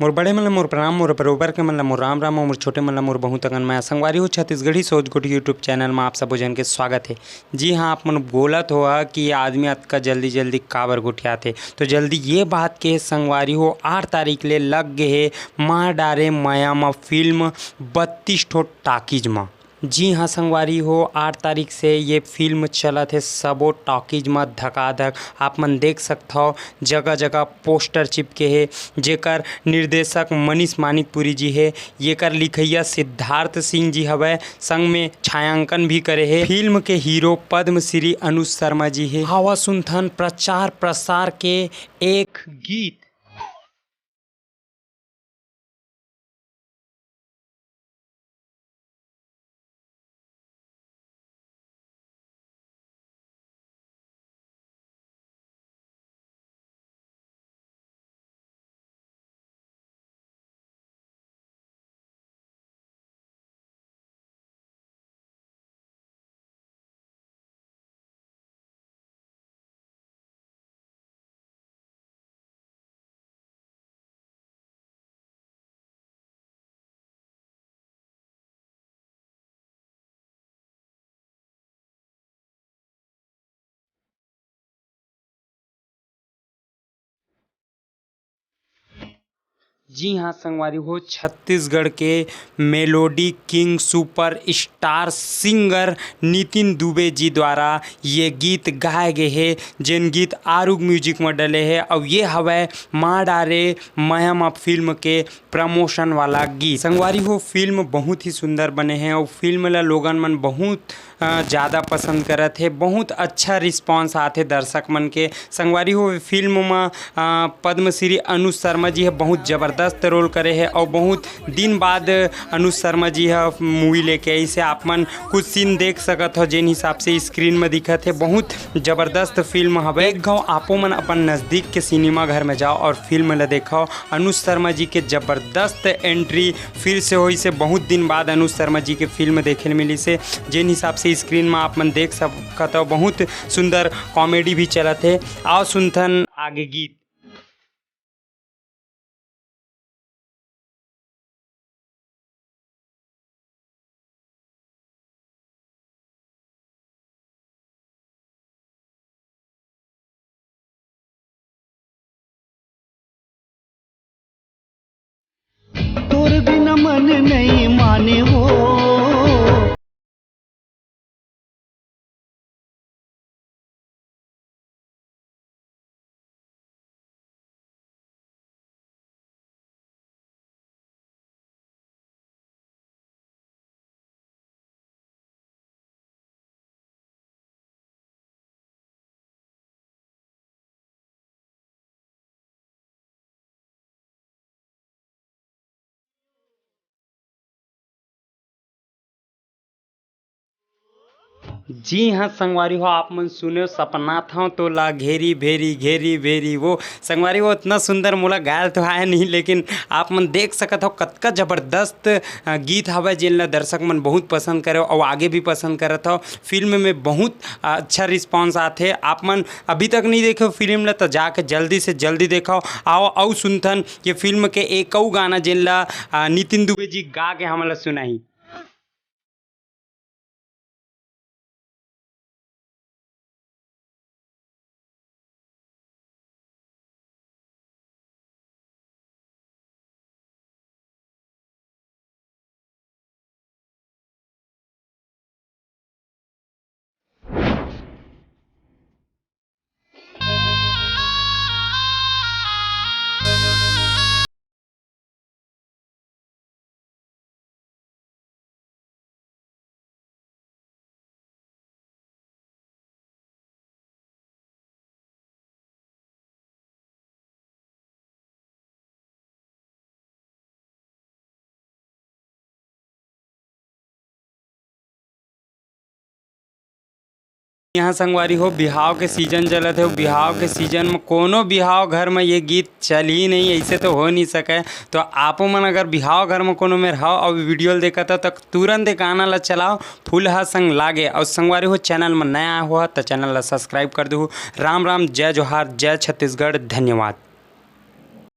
मोर बड़े मन ल मोर प्रणाम, मोर बरोबर के मन ल मोर राम राम, और मोर छोटे मन ल मोर बहुत अगन मैं संगवारी हो छत्तीसगढ़ी सोच गुटी यूट्यूब चैनल में आप सब जन के स्वागत है। जी हाँ, आप मन बोलत हो कि आदमी अतका जल्दी जल्दी काबर गुठियाथे, तो जल्दी ये बात के संगवारी हो 8 तारीख ले लग गे हे माँ डारे माया म फिल्म 32 ठो टाकीज में। जी हाँ संगवारी हो, 8 तारीख से ये फिल्म चलत है सबो टॉकीज में धकाधक। आप मन देख सकते हो जगह जगह पोस्टर चिपके है, जेकर निर्देशक मनीष मानिकपुरी जी है, येकर लिखैया सिद्धार्थ सिंह जी हवै, संग में छायांकन भी करे है। फिल्म के हीरो पद्मश्री अनुज शर्मा जी है। हवा सुनथन प्रचार प्रसार के एक गीत। जी हाँ संगवारी हो, छत्तीसगढ़ के melody king super star singer Nitin Dubey ji द्वारा ये गीत गाए गए हैं, जिन गीत आरुग म्यूजिक में डले हैं। और ये हवै माँ डारे माया फिल्म के प्रमोशन वाला गीत। संगवारी हो, फिल्म बहुत ही सुंदर बने हैं और फिल्म ला लोगन मन बहुत ज़्यादा पसंद करत है, बहुत अच्छा रिस्पांस आते दर्शक मन के। संगवारी हो, फिल्म में पद्मश्री अनुज शर्मा जी है बहुत ज़बरदस्त रोल करे है और बहुत दिन बाद अनुज शर्मा जी है मूवी लेके आई से। आप मन कुछ सीन देख सकत हो जिन हिसाब से स्क्रीन में दिखत है, बहुत ज़बरदस्त फिल्म हवे। एक गाँव आपो मन अपन नज़दीक के सिनेमा घर में जाओ और फिल्म ला देखो। अनुज शर्मा जी के ज़बरदस्त एंट्री फिर से हुई से, बहुत दिन बाद अनुज शर्मा जी के फिल्म देखे मिली से, जिन हिसाब से स्क्रीन में आप मन देख सकत हो। बहुत सुंदर कॉमेडी भी चलत है। आओ सुनथन आगे गीत। तोर बिना मन नहीं माने हो। जी हाँ संगवारी हो, आप मन सुने सपना था तो ला घेरी भेरी घेरी भेरी। वो संगवारी हो इतना सुंदर मोला गायल तो है नहीं, लेकिन आप मन देख सकत हो कतका ज़बरदस्त गीत हवे जिन ला दर्शक मन बहुत पसंद करे और आगे भी पसंद करत हो। फिल्म में बहुत अच्छा रिस्पांस आते। आप मन अभी तक नहीं देखो फिल्म ला तो जाके जल्दी से जल्दी देखो। आओ सुनथन ये फिल्म के एक गाना जिन ला नितिन दुबे जी गा के हमला सुनाई। यहाँ संगवारी हो, बिहाव के सीजन चलत है। बिहाव के सीजन में कोनो बिहाव घर में ये गीत चल ही नहीं, ऐसे तो हो नहीं सके। तो आपो मन अगर बिहाव घर में कोनो में रहो और वीडियो देखा तो तुरंत एक गाना ला चलाओ, फुल हा संग लागे। और संगवारी हो, चैनल में नया हुआ तो चैनल ला सब्सक्राइब कर दो। राम राम, जय जोहार, जय छत्तीसगढ़, धन्यवाद।